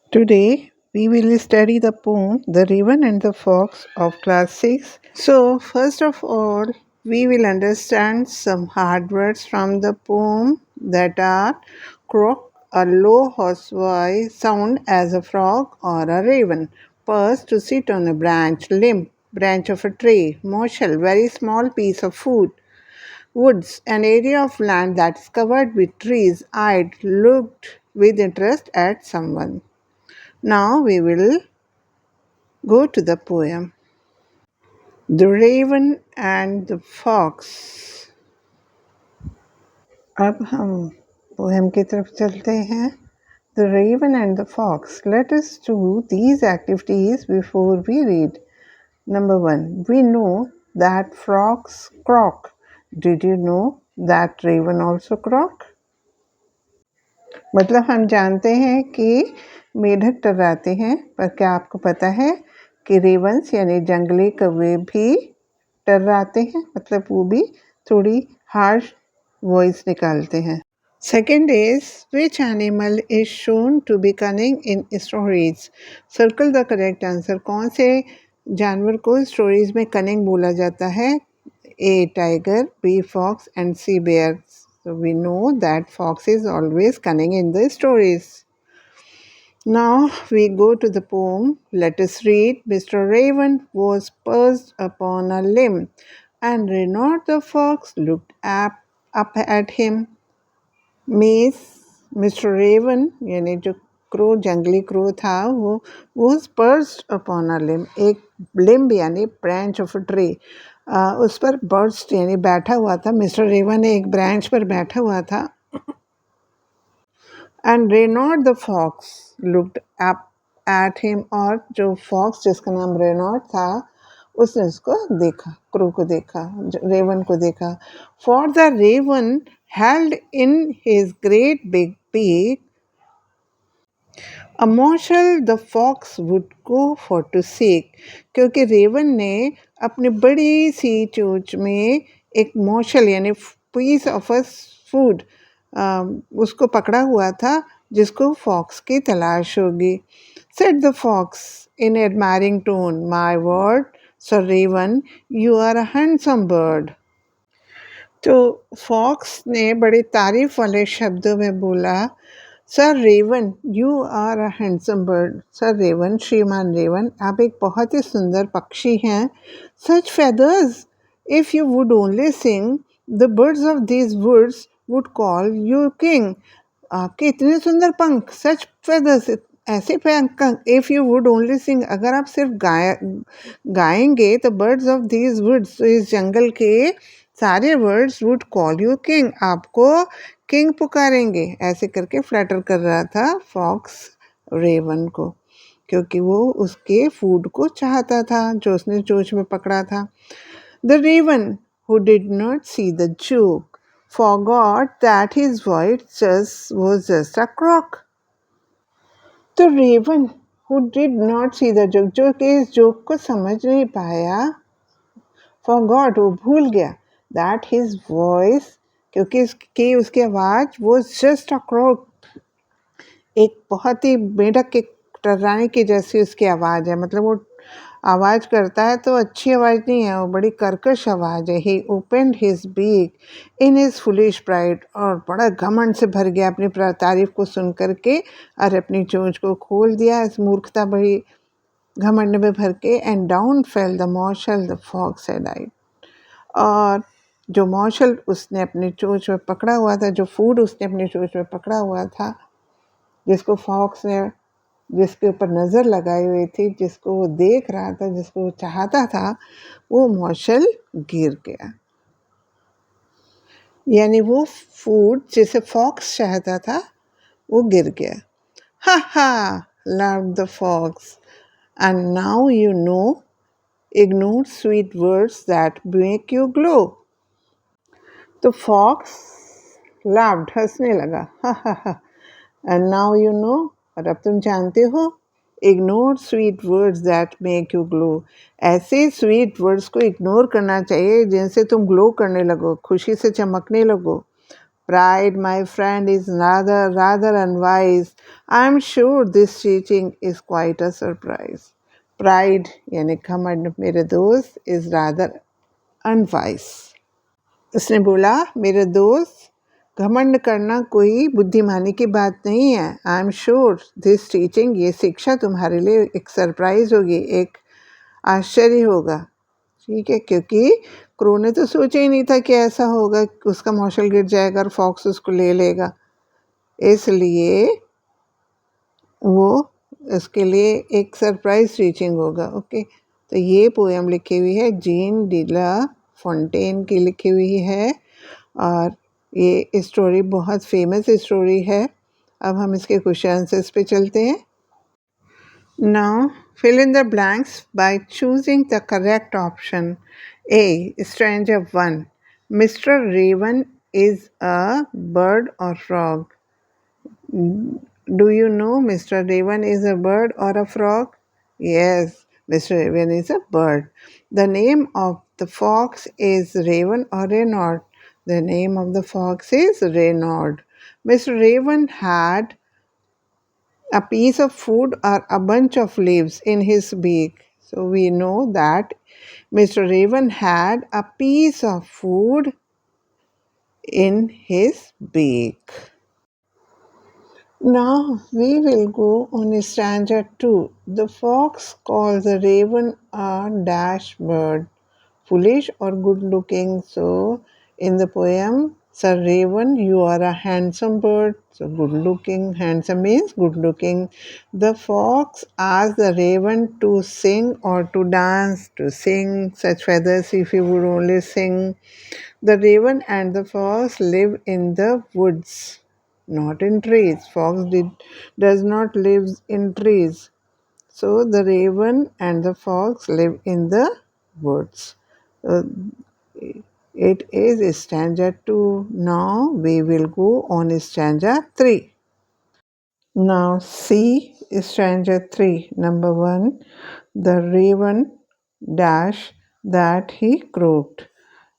Today, we will study the poem The Raven and the Fox of Class 6. So, first of all, we will understand some hard words from the poem that are croak, a low hoarse voice, sound as a frog or a raven, perch to sit on a branch, limb, branch of a tree, morsel, very small piece of food, woods, an area of land that is covered with trees, eyed, looked with interest at someone. Now we will go to the poem. The Raven and the Fox. अब हम poem की तरफ चलते हैं. The Raven and the Fox. Let us do these activities before we read. Number 1. We know that frogs croak. Did you know that raven also croak? मतलब हम जानते हैं कि मेढक टर्राते हैं, पर क्या आपको पता है कि रेवंस यानी जंगली कौवे भी टर्राते हैं? मतलब वो भी थोड़ी हार्श वॉइस निकालते हैं. Second is, which animal is shown to be cunning in stories? Circle the correct answer. कौन से जानवर को स्टोरीज में कनिंग बोला जाता है? A. Tiger, B. Fox and C. Bear. So we know that fox is always cunning in the stories. Now we go to the poem. Let us read. Mr. Raven was perched upon a limb, and Reynard the fox looked up at him. Miss Mr. Raven यानी जो crow जंगली crow था वो was perched upon a limb, एक limb यानी branch of a tree, उस पर perched यानी बैठा हुआ था. मिस्टर रेवन एक ब्रांच पर बैठा हुआ था. And Reynard the fox looked up at him, और जो fox जिसका नाम रेनॉर्ड था उसने उसको देखा, क्रू को देखा, रेवन को देखा. For the raven held in his great big beak a morsel the fox would go for to seek. क्योंकि रेवन ने अपनी बड़ी सी चोंच में एक मोर्शल यानी पीस ऑफ अ फूड उसको पकड़ा हुआ था जिसको फॉक्स की तलाश होगी. Said the fox in admiring tone, My word, Sir Raven, you are a handsome bird. तो फॉक्स ने बड़े तारीफ वाले शब्दों में बोला, sir raven, you are a handsome bird. Sir raven, श्रीमान रेवन, आप एक बहुत ही सुंदर पक्षी हैं. सच feathers, if you would only sing, the birds of these woods would call you king. आपके इतने सुंदर पंख, सच feathers, ऐसे पंख, if you would only sing, अगर आप सिर्फ गाएंगे तो birds of these woods, तो इस जंगल के सारे words would call you king, आपको किंग पुकारेंगे. ऐसे करके फ्लैटर कर रहा था फॉक्स रेवन को, क्योंकि वो उसके फूड को चाहता था जो उसने चोंच में पकड़ा था. The raven who did not see the joke forgot that his voice was just a croak. तो raven who did not see the joke, जो कि इस जोक को समझ नहीं पाया, forgot, वो भूल गया, that his voice, क्योंकि उसकी आवाज़ was just a croak, एक बहुत ही मेढक के टर्राने की जैसी उसकी आवाज़ है. मतलब वो आवाज़ करता है तो अच्छी आवाज़ नहीं है, वो बड़ी कर्कश आवाज़ है. He opened his beak in his foolish pride, और बड़ा घमंड से भर गया अपनी तारीफ को सुन करके, और अपनी चोंच को खोल दिया इस मूर्खता बड़ी घमंड में भर के. And down fell the morsel the fox had eyed. और जो मॉर्शल उसने अपनी चोंच में पकड़ा हुआ था, जो फूड उसने अपनी चोंच में पकड़ा हुआ था, जिसको फॉक्स ने, जिसके ऊपर नज़र लगाई हुई थी, जिसको वो देख रहा था, जिसको वो चाहता था, वो मॉर्शल गिर गया. यानी वो फूड जिसे फॉक्स चाहता था वो गिर गया. हा हा, laughed the fox, and now you know, ignore sweet words that make you glow. तो फॉक्स लाफ्ड, हंसने लगा, हा हा हा. एंड नाउ यू नो, और अब तुम जानते हो, ignore sweet words that make you glow. ऐसे स्वीट वर्ड्स को इग्नोर करना चाहिए जिनसे तुम ग्लो करने लगो, खुशी से चमकने लगो. Pride, my friend, is rather unwise. I'm sure this teaching is quite a surprise. Pride यानी घमंड मेरे दोस्त is rather unwise. उसने बोला मेरे दोस्त घमंड करना कोई बुद्धिमानी की बात नहीं है. I am sure this teaching ये शिक्षा तुम्हारे लिए एक सरप्राइज होगी, एक आश्चर्य होगा. ठीक है, क्योंकि क्रो ने तो सोचा ही नहीं था कि ऐसा होगा, उसका मौसल गिर जाएगा और फॉक्स उसको ले लेगा. इसलिए वो इसके लिए एक सरप्राइज टीचिंग होगा. ओके, तो ये पोएम लिखी हुई है जीन डिला फॉन्टेन की लिखी हुई है और ये स्टोरी बहुत फेमस स्टोरी है. अब हम इसके क्वेश्चन आंसर्स पे चलते हैं. Now fill in the blanks by choosing the correct option. A. Stranger 1. Mr. Raven is a bird or frog? Do you know Mr. Raven is a bird or a frog? Yes, Mr. Raven is a bird. The name of the fox is Raven or Reynard? The name of the fox is Reynard. Mr. Raven had a piece of food or a bunch of leaves in his beak. So we know that Mr. Raven had a piece of food in his beak. Now we will go on stanza 2. The fox calls the raven a dash bird, foolish or good looking. So in the poem, Sir Raven, you are a handsome bird. So good looking, handsome means good looking. The fox asked the raven to sing or to dance, to sing such feathers if you would only sing. The raven and the fox live in the woods, not in trees. Does not live in trees. So the raven and the fox live in the woods. It is stanza 2. Now we will go on stanza 3. Now see stanza 3. Number 1. The raven dash that he croaked.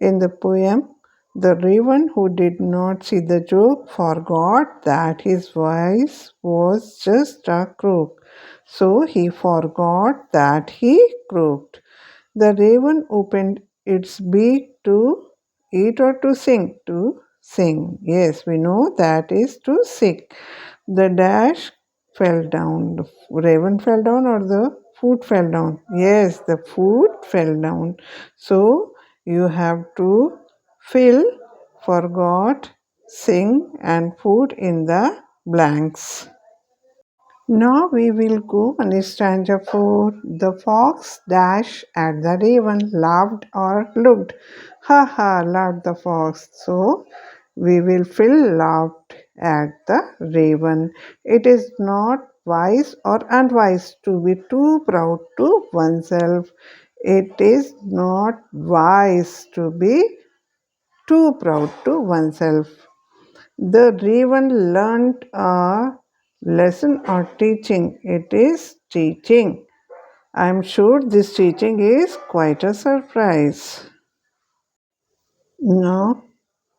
In the poem, the raven who did not see the joke forgot that his voice was just a croak. So he forgot that he croaked. The raven opened its beak to eat or to sing? To sing. Yes, we know that is to sing. The dash fell down. The raven fell down or the food fell down? Yes, the food fell down. So you have to fill, forgot, sing, and put in the blanks. Now we will go on stanza 4. The fox dashed at the raven, laughed or looked. Ha ha, laughed the fox. So we will fill laughed at the raven. It is not wise or unwise to be too proud to oneself. It is not wise to be too proud to oneself. The raven learnt a lesson or teaching. It is teaching. I am sure this teaching is quite a surprise. Now,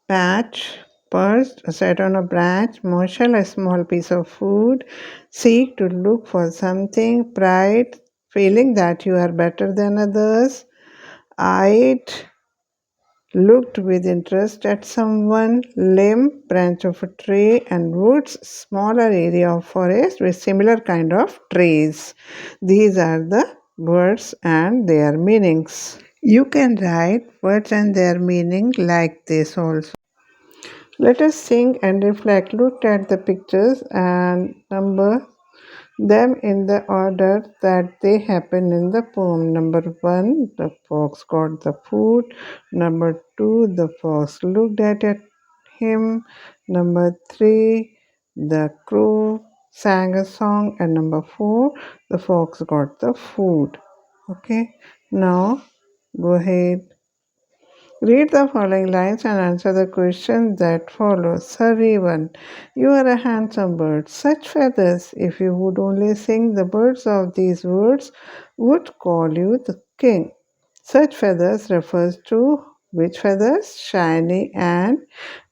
patch, perched, sat on a branch, marshal a small piece of food, seek to look for something, pride, feeling that you are better than others, eyed, looked with interest at someone, limb, branch of a tree, and woods, smaller area of forest with similar kind of trees. These are the words and their meanings. You can write words and their meaning like this also. Let us think and reflect. Look at the pictures and number them in the order that they happen in the poem. Number 1, the fox got the food. Number 2, the fox looked at him. Number 3, the crow sang a song. And number 4, the fox got the food. Okay, now go ahead. Read the following lines and answer the question that follows. Sir Raven, you are a handsome bird. Such feathers, if you would only sing, the birds of these words would call you the king. Such feathers refers to Which feathers? Shiny and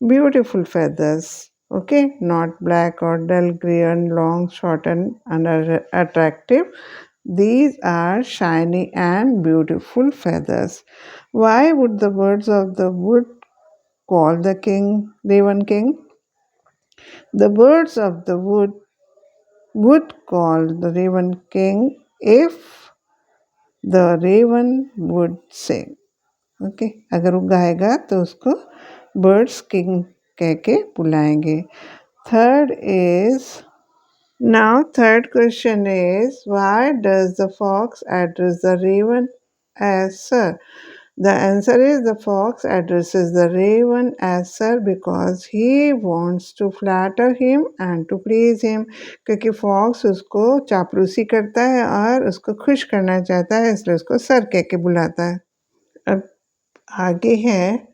beautiful feathers. Okay, not black or dull gray and long, short and unattractive. These are shiny and beautiful feathers. Why would the birds of the wood call the king Raven King? The birds of the would call the Raven King if the raven would sing. Okay अगर वो गाएगा तो उसको birds king कह के बुलाएंगे. Third is now third question is why does the fox address the raven as sir. The answer is the fox addresses the raven as sir because he wants to flatter him and to please him. क्योंकि fox उसको चापलूसी करता है और उसको खुश करना चाहता है इसलिए उसको सर कह के बुलाता है. अब आगे है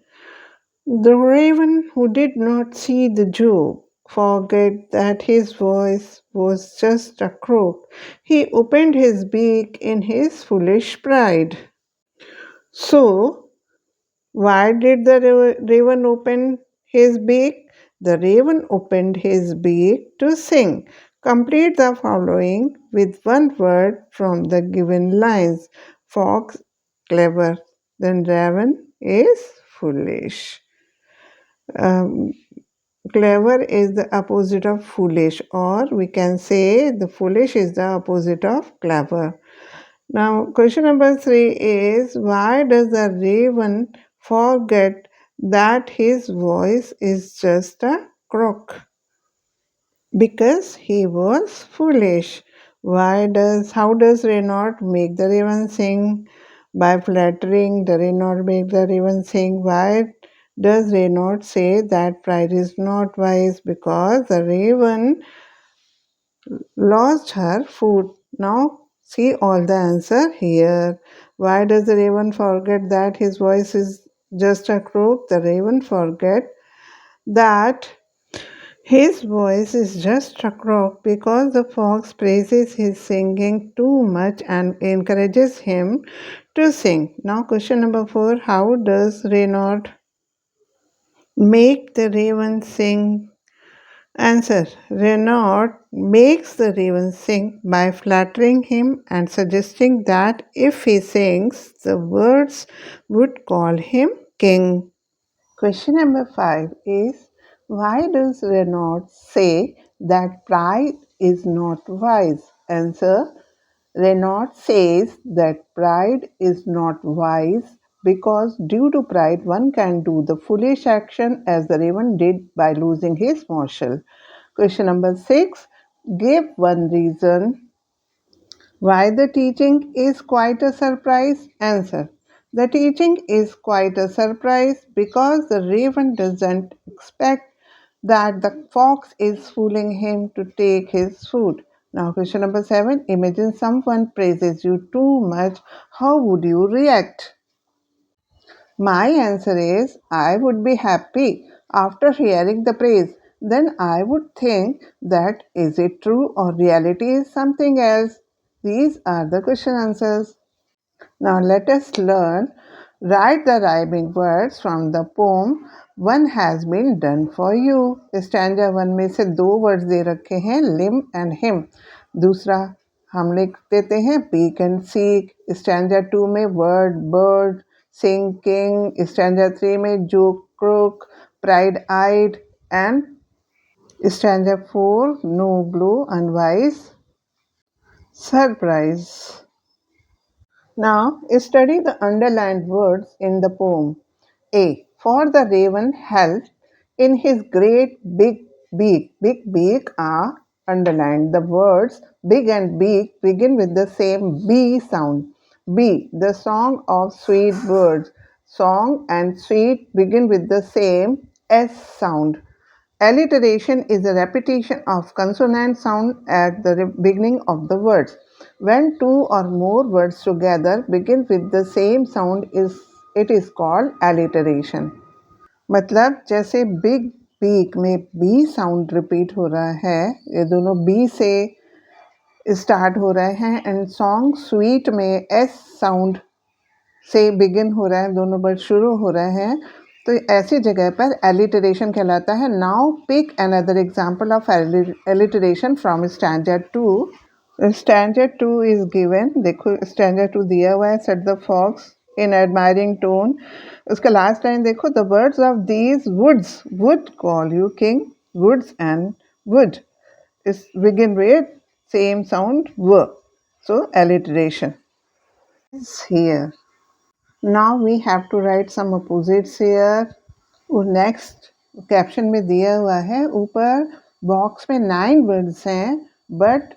The raven who did not see the joke forget that his voice was just a croak. He opened his beak in his foolish pride. So, why did the raven open his beak? The raven opened his beak to sing. Complete the following with one word from the given lines. Fox, clever. Then raven is foolish. Um, clever is the opposite of foolish, or we can say the foolish is the opposite of clever. Now, question number 3 is why does the raven forget that his voice is just a croak? Because he was foolish. How does Renaud make the raven sing? By flattering the Renaud make the raven sing. Why does Renaud say that pride is not wise? Because the raven lost her food. Now see all the answer here. Why does the raven forget that his voice is just a croak? The raven forget that his voice is just a croak because the fox praises his singing too much and encourages him to sing. Now, question number 4 how does Renaud make the raven sing? Answer Renaud makes the raven sing by flattering him and suggesting that if he sings, the birds would call him king. Question number 5 is why does Renaud say that pride is not wise? Answer Renaud says that pride is not wise because due to pride one can do the foolish action as the raven did by losing his marshal. Question number 6 give one reason why the teaching is quite a surprise? Answer. The teaching is quite a surprise because the raven doesn't expect that the fox is fooling him to take his food. Now, question number 7 imagine someone praises you too much. How would you react? My answer is I would be happy after hearing the praise. Then I would think that is it true or reality is something else. These are the question answers. Now let us learn. Write the rhyming words from the poem One has been done for you. Stanza 1 में से दो words दे रखे हैं limb and him. दूसरा हम लिख देते हैं पीक एंड सीक. स्टैंजा 2 में word bird sing king. Stanza 3 में joke croak pride eyed and stanza 4 no glow unwise surprise. Now, study the underlined words in the poem. A. For the raven held in his great big beak. Big beak are underlined. The words big and beak begin with the same B sound. B. The song of sweet birds. Song and sweet begin with the same S sound. Alliteration is a repetition of consonant sound at the beginning of the words. When two or more words together begin with the same sound, it is called alliteration. मतलब जैसे big beak में B sound repeat हो रहा है, ये दोनों B से start हो रहे हैं, एंड सॉन्ग स्वीट में एस साउंड से बिगिन हो रहा है, दोनों वर्ड शुरू हो रहे हैं, तो ऐसी जगह पर एलिटरेशन कहलाता है. Now pick another example of alliteration from standard 2. Standard 2 is given. देखो स्टैंडर्ड 2 दिया हुआ है. Set the fox in admiring tone. उसका लास्ट लाइन देखो. The words of these woods would call you king. Woods and would is begin with same sound w. So alliteration is here. Now we have to write some opposites here. और next caption में दिया हुआ है. ऊपर box में 9 words हैं, but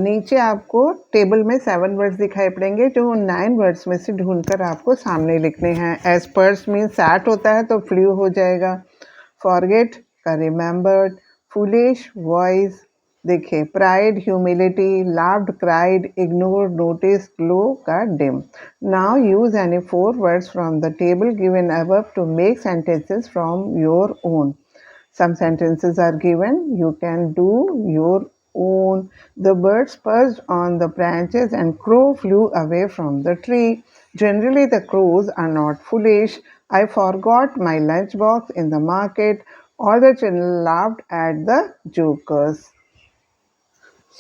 नीचे आपको टेबल में 7 वर्ड्स दिखाई पड़ेंगे, जो 9 वर्ड्स में से ढूंढकर आपको सामने लिखने हैं. एज पर्स मीन सैट होता है तो फ्लू हो जाएगा. फॉरगेट का रिमेंबर्ड. Foolish wise. देखिए pride humility. Laughed cried ignore notice glow का dim. Now use any 4 words from the table given above to make sentences from your own. Some sentences are given. You can do your own. The birds perched on the branches and crow flew away from the tree. Generally the crows are not foolish. I forgot my lunchbox in the market. All the children laughed at the jokers.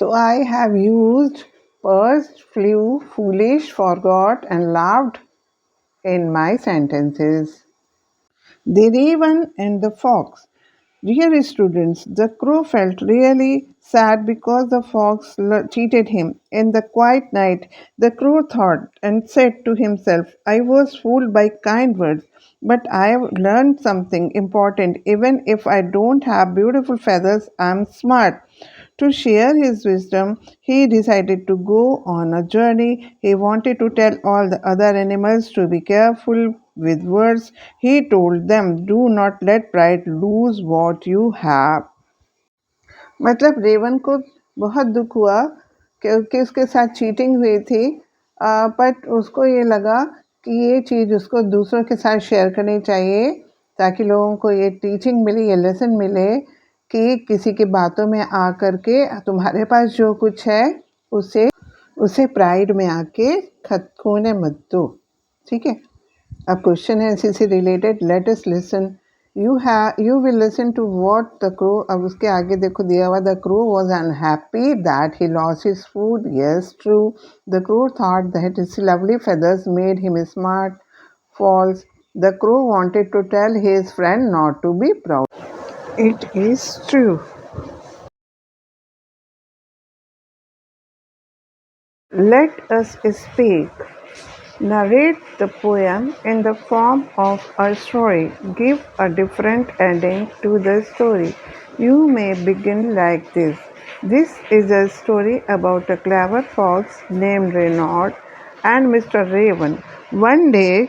So I have used perched, flew, foolish, forgot, and laughed in my sentences. The raven and the fox. Dear students, the crow felt really sad because the fox cheated him. In the quiet night, the crow thought and said to himself, I was fooled by kind words, but I have learned something important. Even if I don't have beautiful feathers, I am smart. To share his wisdom, he decided to go on a journey. He wanted to tell all the other animals to be careful with words. He told them, do not let pride lose what you have. मतलब Raven को बहुत दुख हुआ क्योंकि उसके साथ cheating हुई थी, बट उसको ये लगा कि ये चीज़ उसको दूसरों के साथ शेयर करनी चाहिए ताकि लोगों को ये टीचिंग मिले, ये लेसन मिले कि किसी की बातों में आकर के तुम्हारे पास जो कुछ है उसे उसे प्राइड में आके खोने मत दो. ठीक है. अब क्वेश्चन है इसी से related. Let us listen. You will listen to what the crow. अब उसके आगे देखो दिया हुआ. The crow was unhappy that he lost his food. Yes, true. The crow thought that his lovely feathers made him smart. False. The crow wanted to tell his friend not to be proud. It is true. Let us speak. Narrate the poem in the form of a story. Give a different ending to the story. You may begin like this. This is a story about a clever fox named Reynard and Mr. Raven. One day,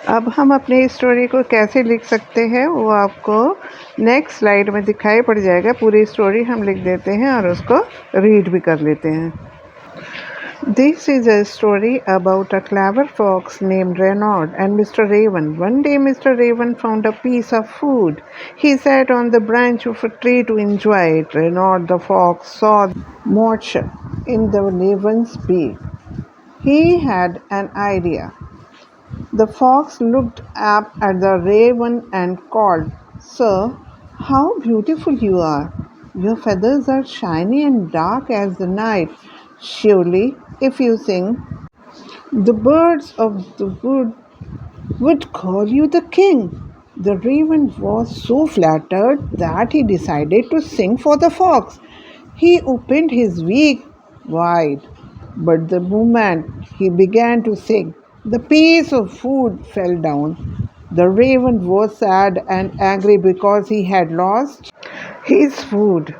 अब हम अपनी story को कैसे लिख सकते हैं वो आपको नेक्स्ट स्लाइड में दिखाई पड़ जाएगा. पूरी स्टोरी हम लिख देते हैं और उसको रीड भी कर लेते हैं. This is a story about a clever fox named Reynard and Mr. Raven. One day Mr. Raven found a piece of food. He sat on the branch of a tree to enjoy it. Reynard the fox saw moisture in the raven's beak. He had an idea. The fox looked up at the raven and called, Sir, how beautiful you are! Your feathers are shiny and dark as the night. Surely, if you sing, the birds of the wood would call you the king. The raven was so flattered that he decided to sing for the fox. He opened his beak wide, but the moment he began to sing, the piece of food fell down. The raven was sad and angry because he had lost his food.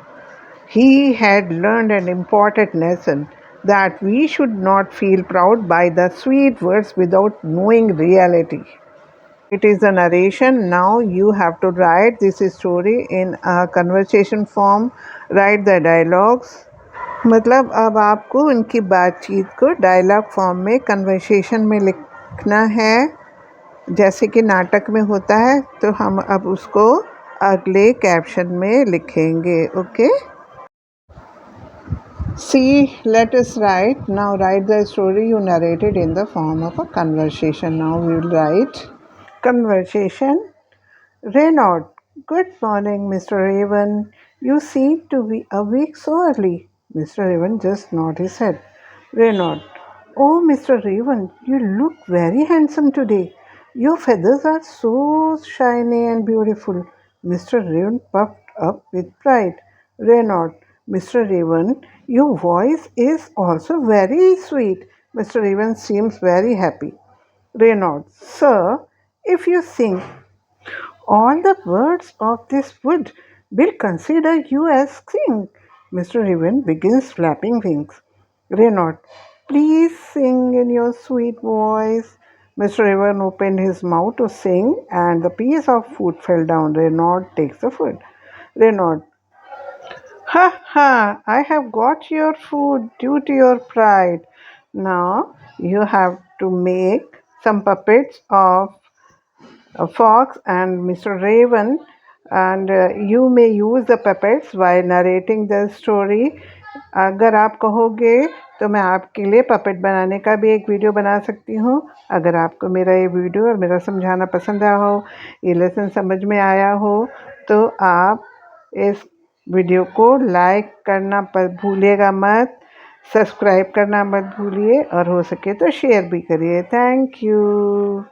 He had learned an important lesson that we should not feel proud by the sweet words without knowing reality. It is a narration. Now you have to write this story in a conversation form. Write the dialogues. मतलब अब आपको उनकी बातचीत को dialogue form में conversation में लिखना है जैसे कि नाटक में होता है. तो हम अब उसको अगले कैप्शन में लिखेंगे. Okay. See, let us write. Now write the story you narrated in the form of a conversation. Now we will write conversation. Reynard, good morning, Mr. Raven. You seem to be awake so early. Mr. Raven just nodded his head. Reynard, oh, Mr. Raven, you look very handsome today. Your feathers are so shiny and beautiful. Mr. Raven puffed up with pride. Reynard, Mr. Raven, your voice is also very sweet. Mr. Raven seems very happy. Reynard, sir, if you sing all the birds of this wood will consider you as king. Mr. Raven begins flapping wings. Reynard, please sing in your sweet voice. Mr. Raven opened his mouth to sing, and the piece of food fell down. Reynard takes the food. Reynard, ha ha, I have got your food due to your pride. Now you have to make some puppets of Fox and Mr. Raven, and you may use the puppets while narrating the story. अगर आप कहोगे तो मैं आपके लिए puppet बनाने का भी एक वीडियो बना सकती हूँ. अगर आपको मेरा ये वीडियो और मेरा समझाना पसंद आया हो, ये लेसन समझ में आया हो, तो आप इस वीडियो को लाइक करना भूलिएगा मत, सब्सक्राइब करना मत भूलिए और हो सके तो शेयर भी करिए. Thank you.